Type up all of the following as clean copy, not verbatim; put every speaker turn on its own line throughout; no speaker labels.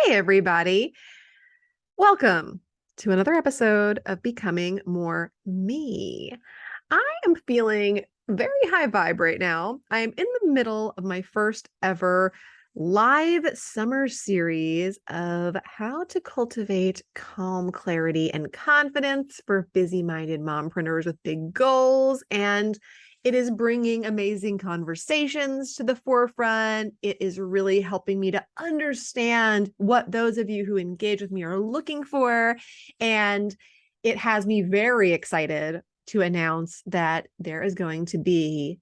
Hey, everybody. Welcome to another episode of Becoming More Me. I am feeling very high vibe right now. I'm in the middle of my first ever live summer series of how to cultivate calm, clarity, and confidence for busy-minded mompreneurs with big goals. And it is bringing amazing conversations to the forefront. It is really helping me to understand what those of you who engage with me are looking for. And it has me very excited to announce that there is going to be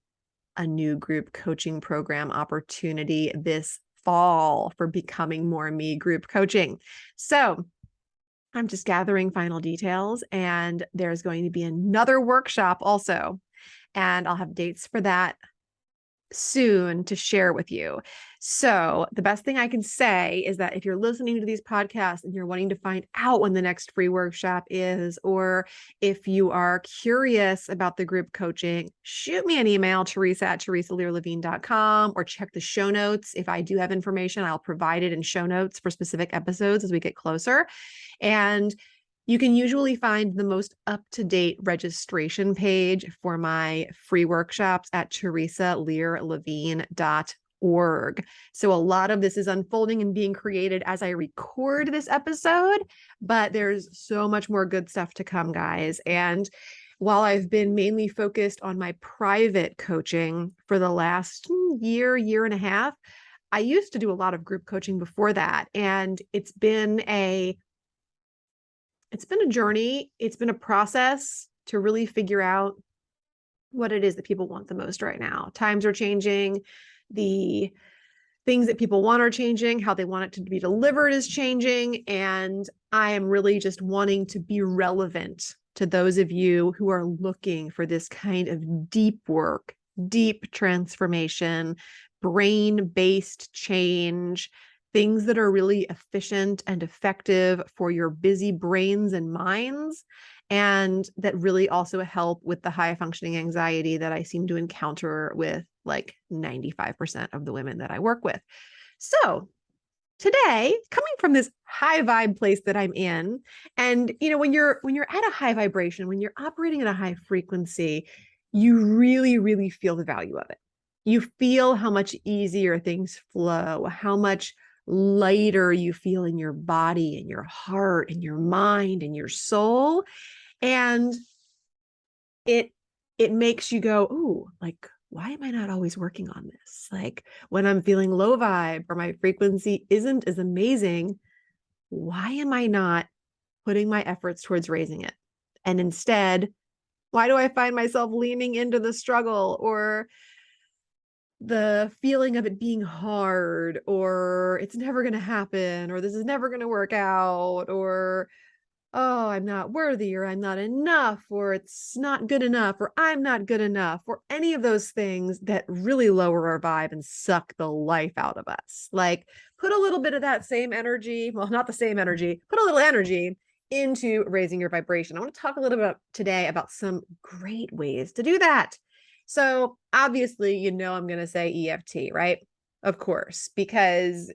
a new group coaching program opportunity this fall for Becoming More Me group coaching. So I'm just gathering final details, and there's going to be another workshop also. And I'll have dates for that soon to share with you. So the best thing I can say is that if you're listening to these podcasts and you're wanting to find out when the next free workshop is, or if you are curious about the group coaching, shoot me an email, Theresa@theresalearlevine.com, or check the show notes. If I do have information, I'll provide it in show notes for specific episodes as we get closer. And you can usually find the most up-to-date registration page for my free workshops at theresalearlevine.org. So a lot of this is unfolding and being created as I record this episode, but there's so much more good stuff to come, guys. And while I've been mainly focused on my private coaching for the last year and a half, I used to do a lot of group coaching before that. And it's been a journey. It's been a process to really figure out what it is that people want the most right now. Times are changing. The things that people want are changing. How they want it to be delivered is changing. And I am really just wanting to be relevant to those of you who are looking for this kind of deep work, deep transformation, brain-based change, things that are really efficient and effective for your busy brains and minds, and that really also help with the high functioning anxiety that I seem to encounter with like 95% of the women that I work with. So today, coming from this high vibe place that I'm in, and when you're at a high vibration, when you're operating at a high frequency, you really feel the value of it. You feel how much easier things flow, how much lighter you feel in your body and your heart and your mind and your soul. And it makes you go, "Ooh, like, why am I not always working on this? Like, when I'm feeling low vibe or my frequency isn't as amazing, why am I not putting my efforts towards raising it? And instead, why do I find myself leaning into the struggle or the feeling of it being hard, or it's never going to happen, or this is never going to work out, or oh, I'm not worthy, or I'm not enough, or it's not good enough, or I'm not good enough, or any of those things that really lower our vibe and suck the life out of us. Like, put a little bit of that same energy, well, not the same energy, put a little energy into raising your vibration. I want to talk a little bit today about some great ways to do that. So obviously, I'm going to say EFT, right? Of course, because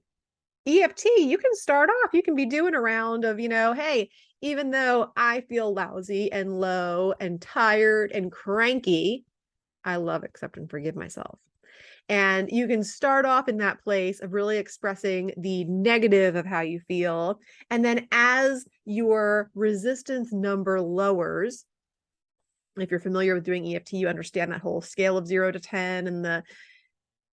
EFT, you can start off, you can be doing a round of, hey, even though I feel lousy and low and tired and cranky, I love, accept, and forgive myself. And you can start off in that place of really expressing the negative of how you feel. And then as your resistance number lowers, if you're familiar with doing EFT, you understand that whole scale of 0 to 10 and the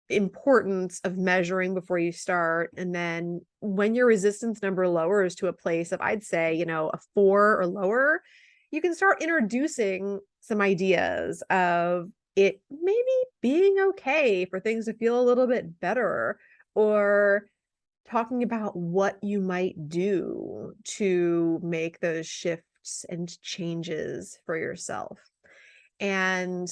importance of measuring before you start. And then when your resistance number lowers to a place of, I'd say, a 4 or lower, you can start introducing some ideas of it maybe being okay for things to feel a little bit better, or talking about what you might do to make those shifts and changes for yourself. And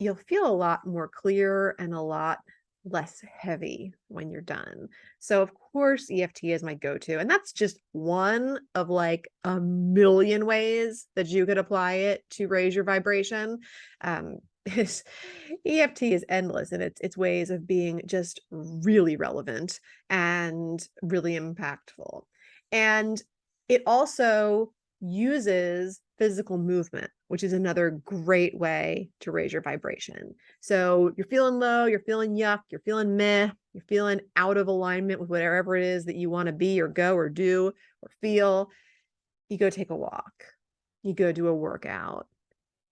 you'll feel a lot more clear and a lot less heavy when you're done. So of course, EFT is my go-to. And that's just one of like a million ways that you could apply it to raise your vibration. is EFT is endless in its ways of being just really relevant and really impactful. And it also uses physical movement, which is another great way to raise your vibration. So you're feeling low, you're feeling yuck, you're feeling meh, you're feeling out of alignment with whatever it is that you want to be or go or do or feel. You go take a walk, you go do a workout,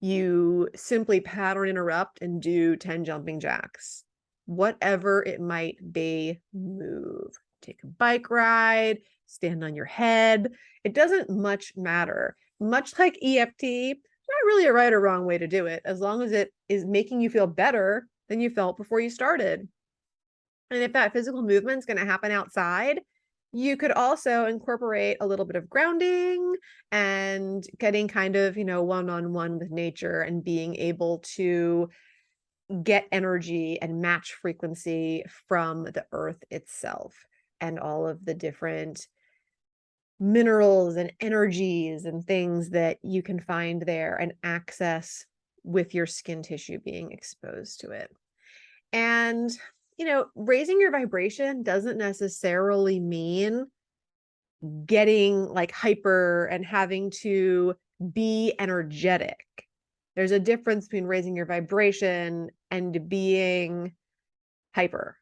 you simply pattern interrupt and do 10 jumping jacks. Whatever it might be, move. Take a bike ride, stand on your head. It doesn't much matter. Much like EFT, not really a right or wrong way to do it, as long as it is making you feel better than you felt before you started. And if that physical movement is going to happen outside, you could also incorporate a little bit of grounding and getting kind of, one-on-one with nature and being able to get energy and match frequency from the earth itself and all of the different minerals and energies and things that you can find there and access with your skin tissue being exposed to it. And, raising your vibration doesn't necessarily mean getting like hyper and having to be energetic. There's a difference between raising your vibration and being hyper,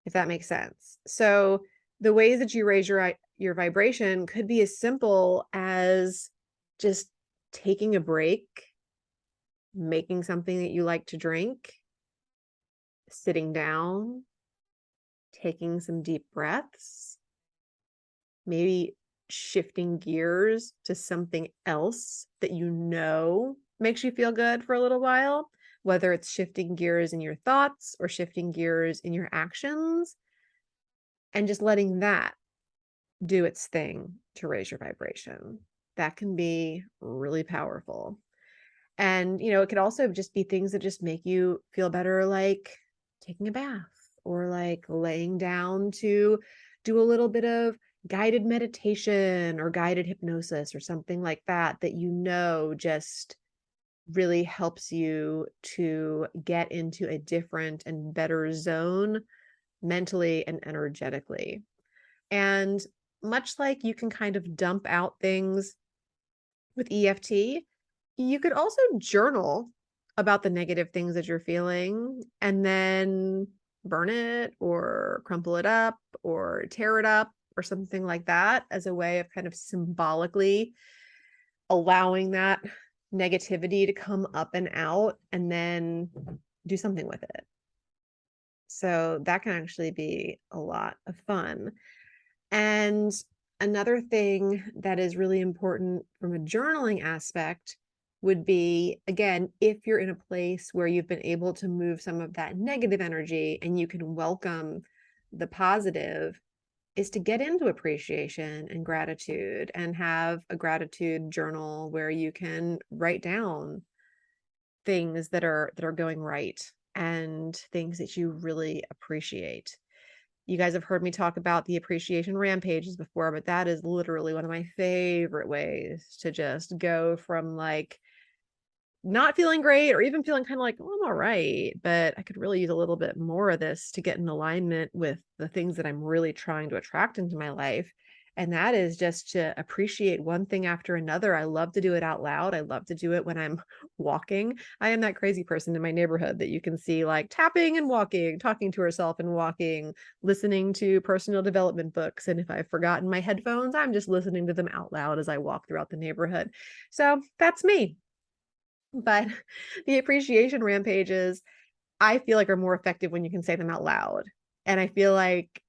if that makes sense. So the ways that you raise your vibration could be as simple as just taking a break, making something that you like to drink, sitting down, taking some deep breaths, maybe shifting gears to something else that makes you feel good for a little while, whether it's shifting gears in your thoughts or shifting gears in your actions, and just letting that do its thing to raise your vibration. That can be really powerful. And, it could also just be things that just make you feel better, like taking a bath or like laying down to do a little bit of guided meditation or guided hypnosis or something like that, that just really helps you to get into a different and better zone mentally and energetically. And much like you can kind of dump out things with EFT, you could also journal about the negative things that you're feeling and then burn it or crumple it up or tear it up or something like that as a way of kind of symbolically allowing that negativity to come up and out and then do something with it. So that can actually be a lot of fun. And another thing that is really important from a journaling aspect would be, again, if you're in a place where you've been able to move some of that negative energy and you can welcome the positive, is to get into appreciation and gratitude and have a gratitude journal where you can write down things that are going right and things that you really appreciate. You guys have heard me talk about the appreciation rampages before, but that is literally one of my favorite ways to just go from like not feeling great or even feeling kind of like, oh, I'm all right, but I could really use a little bit more of this to get in alignment with the things that I'm really trying to attract into my life. And that is just to appreciate one thing after another. I love to do it out loud. I love to do it when I'm walking. I am that crazy person in my neighborhood that you can see like tapping and walking, talking to herself and walking, listening to personal development books. And if I've forgotten my headphones, I'm just listening to them out loud as I walk throughout the neighborhood. So that's me. But the appreciation rampages, I feel like, are more effective when you can say them out loud. And I feel like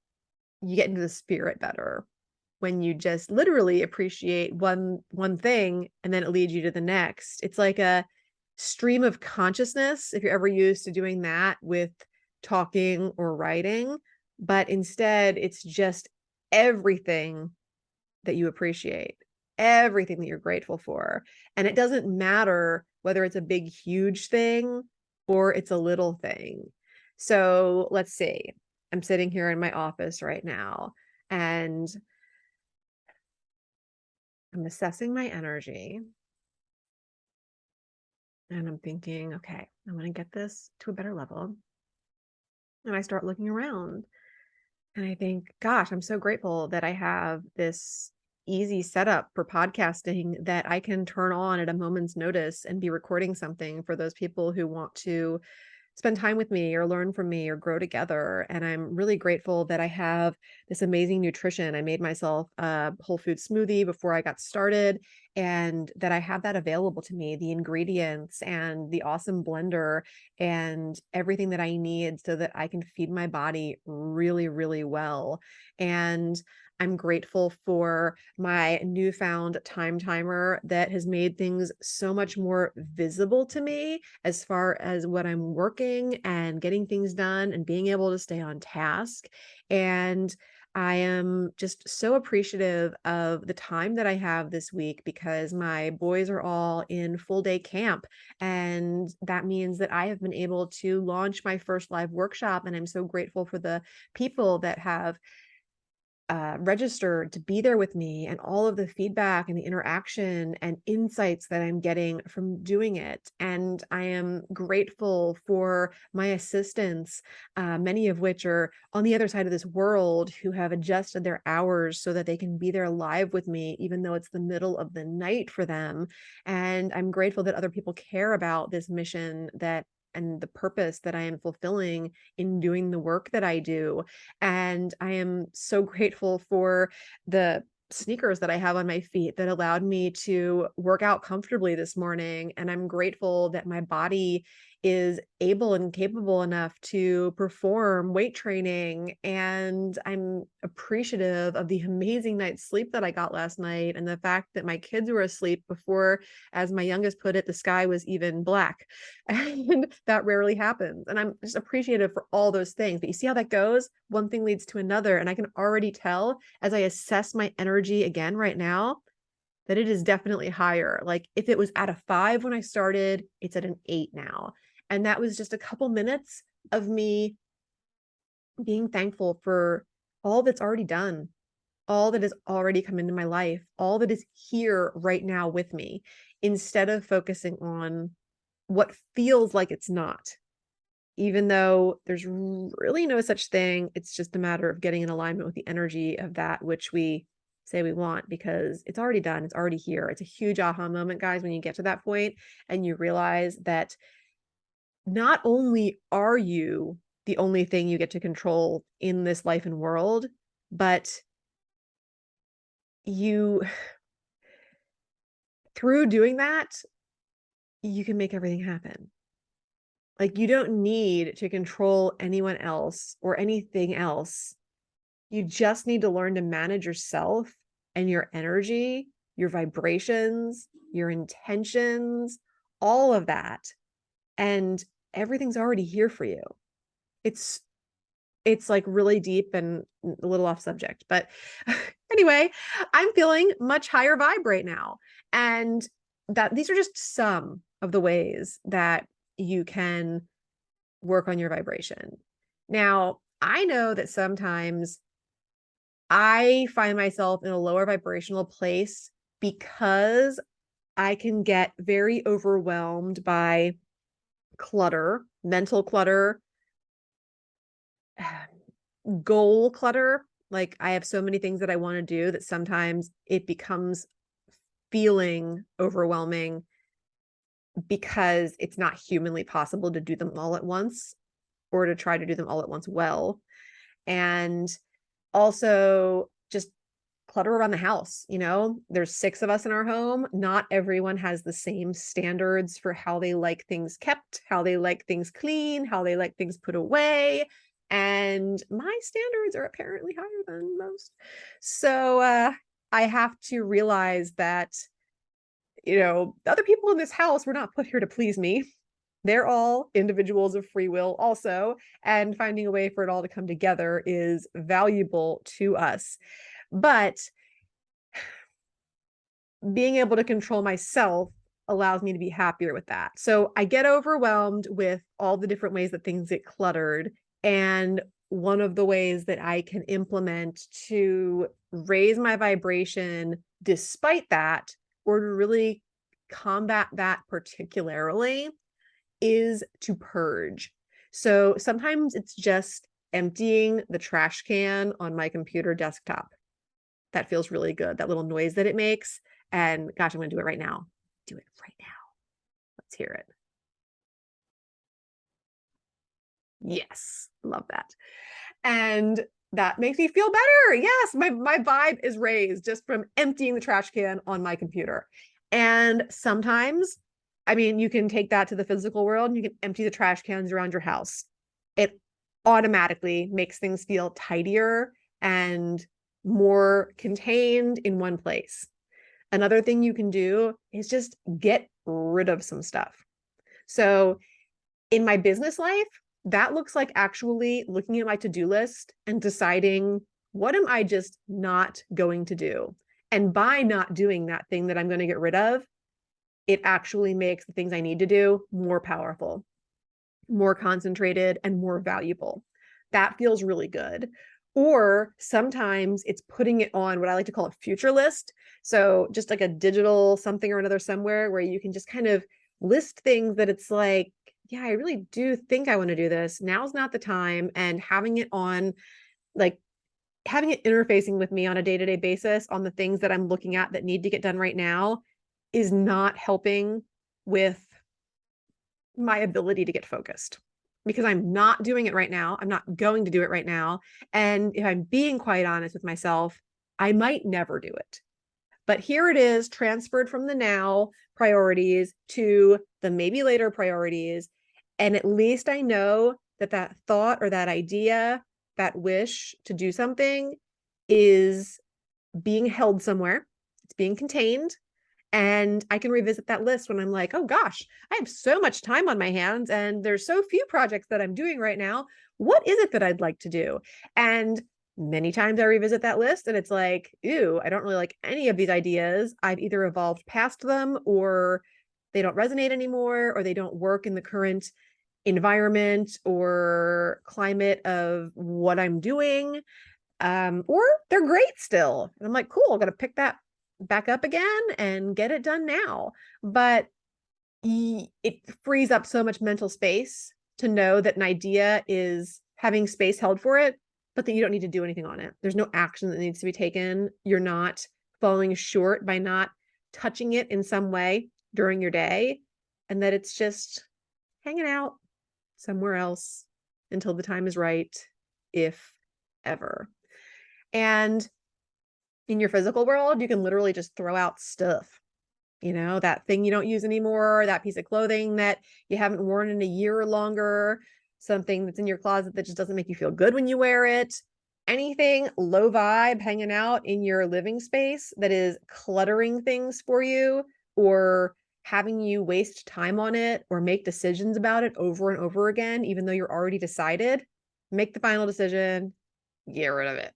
you get into the spirit better when you just literally appreciate one thing and then it leads you to the next. It's like a stream of consciousness, if you're ever used to doing that with talking or writing, but instead it's just everything that you appreciate, everything that you're grateful for. And it doesn't matter whether it's a big, huge thing or it's a little thing. So let's see, I'm sitting here in my office right now and I'm assessing my energy. And I'm thinking, okay, I'm going to get this to a better level. And I start looking around and I think, gosh, I'm so grateful that I have this easy setup for podcasting that I can turn on at a moment's notice and be recording something for those people who want to spend time with me or learn from me or grow together. And I'm really grateful that I have this amazing nutrition. I made myself a whole food smoothie before I got started, and that I have that available to me, the ingredients and the awesome blender and everything that I need so that I can feed my body really, really well. And I'm grateful for my newfound time timer that has made things so much more visible to me as far as what I'm working and getting things done and being able to stay on task. And I am just so appreciative of the time that I have this week because my boys are all in full day camp. And that means that I have been able to launch my first live workshop. And I'm so grateful for the people that have registered to be there with me and all of the feedback and the interaction and insights that I'm getting from doing it. And I am grateful for my assistants, many of which are on the other side of this world who have adjusted their hours so that they can be there live with me, even though it's the middle of the night for them. And I'm grateful that other people care about this mission that and the purpose that I am fulfilling in doing the work that I do. And I am so grateful for the sneakers that I have on my feet that allowed me to work out comfortably this morning. And I'm grateful that my body is able and capable enough to perform weight training. And I'm appreciative of the amazing night's sleep that I got last night and the fact that my kids were asleep before, as my youngest put it, the sky was even black. And that rarely happens. And I'm just appreciative for all those things. But you see how that goes? One thing leads to another. And I can already tell as I assess my energy again right now that it is definitely higher. Like if it was at a 5 when I started, it's at an 8 now. And that was just a couple minutes of me being thankful for all that's already done, all that has already come into my life, all that is here right now with me, instead of focusing on what feels like it's not, even though there's really no such thing. It's just a matter of getting in alignment with the energy of that which we say we want, because it's already done. It's already here. It's a huge aha moment, guys, when you get to that point and you realize that not only are you the only thing you get to control in this life and world, but you, through doing that, you can make everything happen. Like you don't need to control anyone else or anything else. You just need to learn to manage yourself and your energy, your vibrations, your intentions, all of that. And everything's already here for you. It's it's like really deep and a little off subject, but anyway, I'm feeling much higher vibe right now. And that these are just some of the ways that you can work on your vibration. Now, I know that sometimes I find myself in a lower vibrational place because I can get very overwhelmed by clutter, mental clutter, goal clutter. Like I have so many things that I want to do that sometimes it becomes feeling overwhelming because it's not humanly possible to do them all at once or to try to do them all at once well. And also just clutter around the house. You know, there's 6 of us in our home. Not everyone has the same standards for how they like things kept, how they like things clean, how they like things put away. And my standards are apparently higher than most. So I have to realize that, you know, the other people in this house were not put here to please me. They're all individuals of free will also, and finding a way for it all to come together is valuable to us. But being able to control myself allows me to be happier with that. So I get overwhelmed with all the different ways that things get cluttered. And one of the ways that I can implement to raise my vibration despite that, or to really combat that particularly is to purge. So sometimes it's just emptying the trash can on my computer desktop. That feels really good, that little noise that it makes. And gosh, I'm going to do it right now. Do it right now. Let's hear it. Yes, love that. And that makes me feel better. Yes, my vibe is raised just from emptying the trash can on my computer. And sometimes, I mean, you can take that to the physical world and you can empty the trash cans around your house. It automatically makes things feel tidier and more contained in one place. Another thing you can do is just get rid of some stuff. So in my business life, that looks like actually looking at my to-do list and deciding, what am I just not going to do? And by not doing that thing that I'm going to get rid of, it actually makes the things I need to do more powerful, more concentrated, and more valuable. That feels really good. Or sometimes it's putting it on what I like to call a future list. So just like a digital something or another somewhere where you can just kind of list things that it's like, yeah, I really do think I want to do this. Now's not the time. And having it on, like having it interfacing with me on a day-to-day basis on the things that I'm looking at that need to get done right now is not helping with my ability to get focused, because I'm not doing it right now. I'm not going to do it right now. And if I'm being quite honest with myself, I might never do it. But here it is, transferred from the now priorities to the maybe later priorities. And at least I know that that thought or that idea, that wish to do something is being held somewhere. It's being contained. And I can revisit that list when I'm like, oh gosh, I have so much time on my hands and there's so few projects that I'm doing right now. What is it that I'd like to do? And many times I revisit that list and it's like, ew, I don't really like any of these ideas. I've either evolved past them, or they don't resonate anymore, or they don't work in the current environment or climate of what I'm doing. Or they're great still. And I'm like, cool, I'm going to pick that back up again and get it done now. But it frees up so much mental space to know that an idea is having space held for it, but that you don't need to do anything on it. There's no action that needs to be taken. You're not falling short by not touching it in some way during your day, and that it's just hanging out somewhere else until the time is right, if ever. And in your physical world, you can literally just throw out stuff. You know, that thing you don't use anymore, that piece of clothing that you haven't worn in a year or longer, something that's in your closet that just doesn't make you feel good when you wear it. Anything low vibe hanging out in your living space that is cluttering things for you, or having you waste time on it or make decisions about it over and over again, even though you're already decided, make the final decision, get rid of it.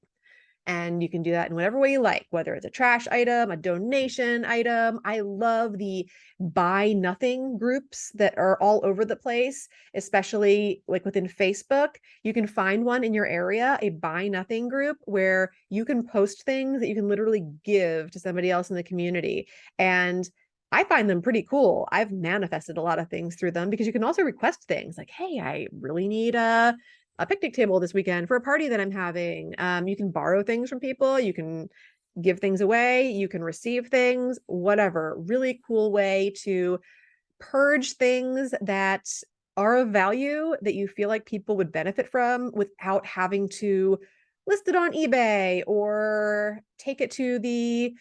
And you can do that in whatever way you like, whether it's a trash item, a donation item. I love the buy nothing groups that are all over the place, especially like within Facebook. You can find one in your area, a buy nothing group where you can post things that you can literally give to somebody else in the community. And I find them pretty cool. I've manifested a lot of things through them, because you can also request things like, hey, I really need a picnic table this weekend for a party that I'm having. You can borrow things from people. You can give things away. You can receive things, whatever. Really cool way to purge things that are of value that you feel like people would benefit from without having to list it on eBay or take it to the,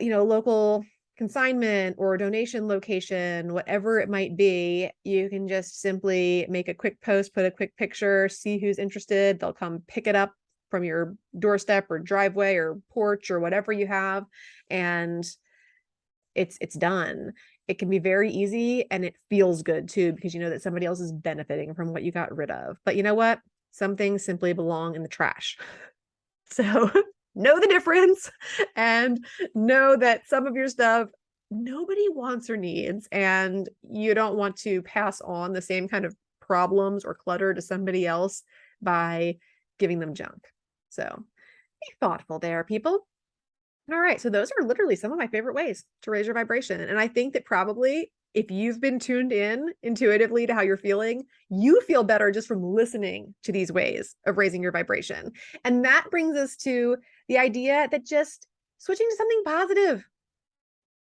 local consignment or donation location, whatever it might be. You can just simply make a quick post, put a quick picture, see who's interested. They'll come pick it up from your doorstep or driveway or porch or whatever you have, and it's done. It can be very easy, and it feels good too, because you know that somebody else is benefiting from what you got rid of. But you know what? Some things simply belong in the trash. So know the difference, and know that some of your stuff nobody wants or needs, and you don't want to pass on the same kind of problems or clutter to somebody else by giving them junk. So be thoughtful there, people. All right. So those are literally some of my favorite ways to raise your vibration. And I think that probably if you've been tuned in intuitively to how you're feeling, you feel better just from listening to these ways of raising your vibration. And that brings us to the idea that just switching to something positive,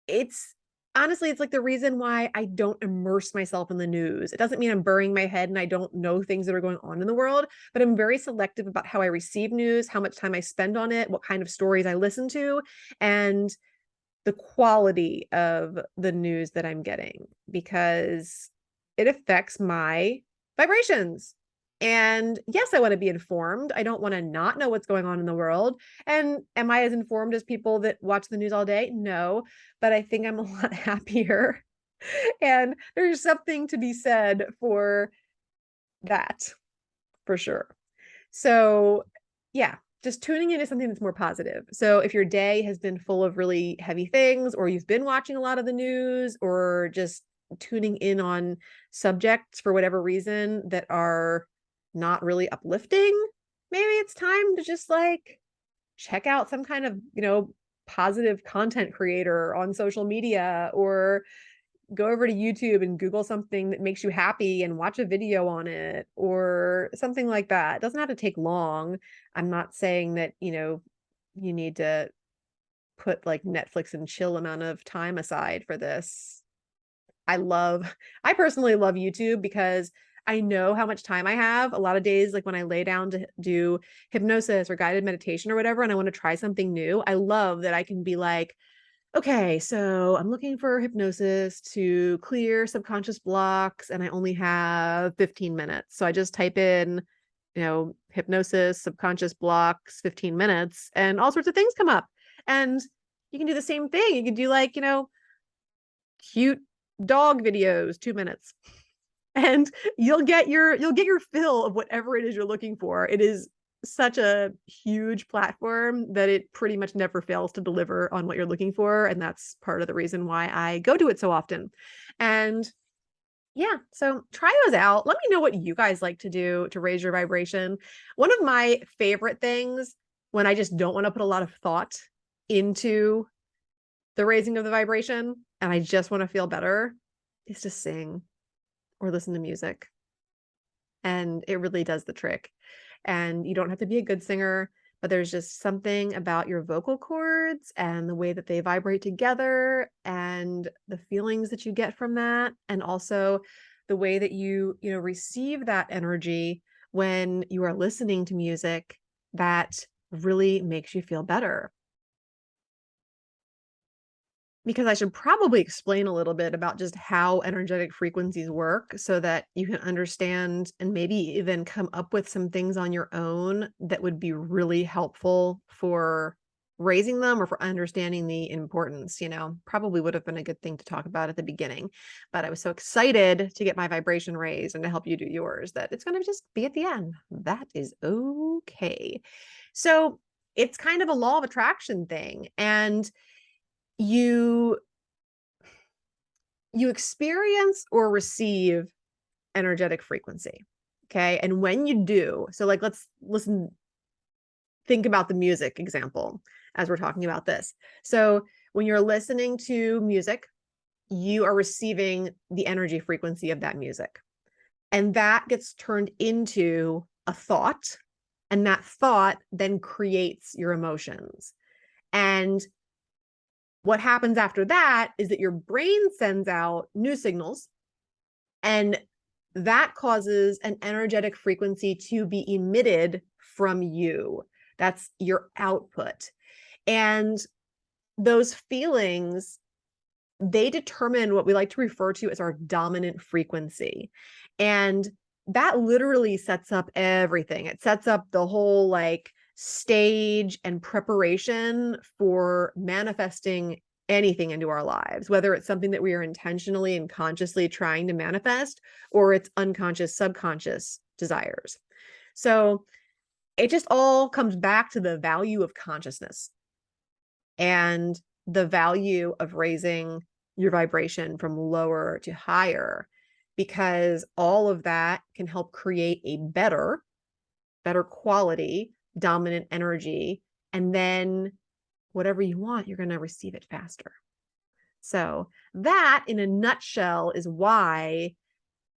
it's honestly, it's like the reason why I don't immerse myself in the news. It doesn't mean I'm burying my head and I don't know things that are going on in the world, but I'm very selective about how I receive news, how much time I spend on it, what kind of stories I listen to, and the quality of the news that I'm getting, because it affects my vibrations. And yes, I want to be informed. I don't want to not know what's going on in the world. And am I as informed as people that watch the news all day? No, but I think I'm a lot happier. And there's something to be said for that, for sure. So, yeah, just tuning into something that's more positive. So, if your day has been full of really heavy things, or you've been watching a lot of the news, or just tuning in on subjects for whatever reason that are not really uplifting, maybe it's time to just like check out some kind of, positive content creator on social media, or go over to YouTube and Google something that makes you happy and watch a video on it or something like that. It doesn't have to take long. I'm not saying that, you need to put like Netflix and chill amount of time aside for this. I personally love YouTube because I know how much time I have. A lot of days, like when I lay down to do hypnosis or guided meditation or whatever, and I want to try something new, I love that I can be like, okay, so I'm looking for hypnosis to clear subconscious blocks, and I only have 15 minutes. So I just type in, hypnosis, subconscious blocks, 15 minutes, and all sorts of things come up. And you can do the same thing. You can do like, cute dog videos, 2 minutes. And you'll get your fill of whatever it is you're looking for. It is such a huge platform that it pretty much never fails to deliver on what you're looking for, and that's part of the reason why I go to it so often. And yeah, so try those out. Let me know what you guys like to do to raise your vibration. One of my favorite things when I just don't want to put a lot of thought into the raising of the vibration and I just want to feel better is to sing or listen to music. And it really does the trick. And you don't have to be a good singer, but there's just something about your vocal cords and the way that they vibrate together and the feelings that you get from that, and also the way that you receive that energy when you are listening to music that really makes you feel better. Because I should probably explain a little bit about just how energetic frequencies work so that you can understand and maybe even come up with some things on your own that would be really helpful for raising them or for understanding the importance. Probably would have been a good thing to talk about at the beginning, but I was so excited to get my vibration raised and to help you do yours that it's going to just be at the end. That is okay. So it's kind of a law of attraction thing. And you you experience or receive energetic frequency. Okay. And when you do, so like let's listen, think about the music example as we're talking about this. So when you're listening to music, you are receiving the energy frequency of that music. And that gets turned into a thought. And that thought then creates your emotions. And what happens after that is that your brain sends out new signals, and that causes an energetic frequency to be emitted from you. That's your output. And those feelings, they determine what we like to refer to as our dominant frequency. And that literally sets up everything. It sets up the whole like stage and preparation for manifesting anything into our lives, whether it's something that we are intentionally and consciously trying to manifest or it's unconscious, subconscious desires. So it just all comes back to the value of consciousness and the value of raising your vibration from lower to higher, because all of that can help create a better quality dominant energy. And then whatever you want, you're going to receive it faster. So that in a nutshell is why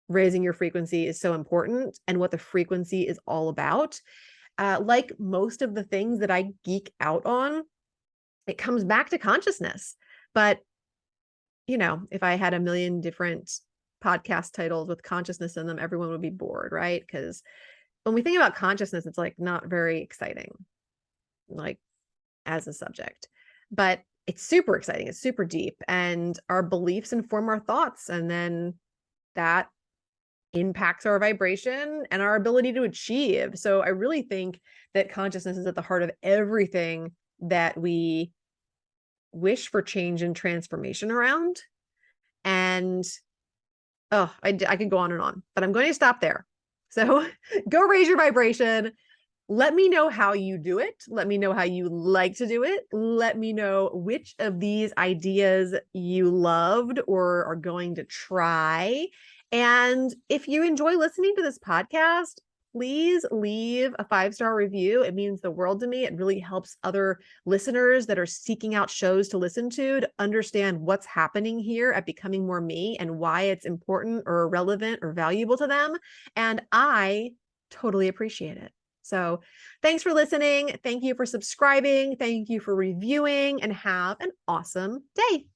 raising your frequency is so important and what the frequency is all about. Like most of the things that I geek out on, it comes back to consciousness. But, if I had a million different podcast titles with consciousness in them, everyone would be bored, right? Because when we think about consciousness, it's like not very exciting, like as a subject, but it's super exciting. It's super deep, and our beliefs inform our thoughts, and then that impacts our vibration and our ability to achieve. So I really think that consciousness is at the heart of everything that we wish for change and transformation around. And I could go on and on, but I'm going to stop there. So go raise your vibration. Let me know how you do it. Let me know how you like to do it. Let me know which of these ideas you loved or are going to try. And if you enjoy listening to this podcast, please leave a 5-star review. It means the world to me. It really helps other listeners that are seeking out shows to listen to understand what's happening here at Becoming More Me and why it's important or relevant or valuable to them. And I totally appreciate it. So thanks for listening. Thank you for subscribing. Thank you for reviewing, and have an awesome day.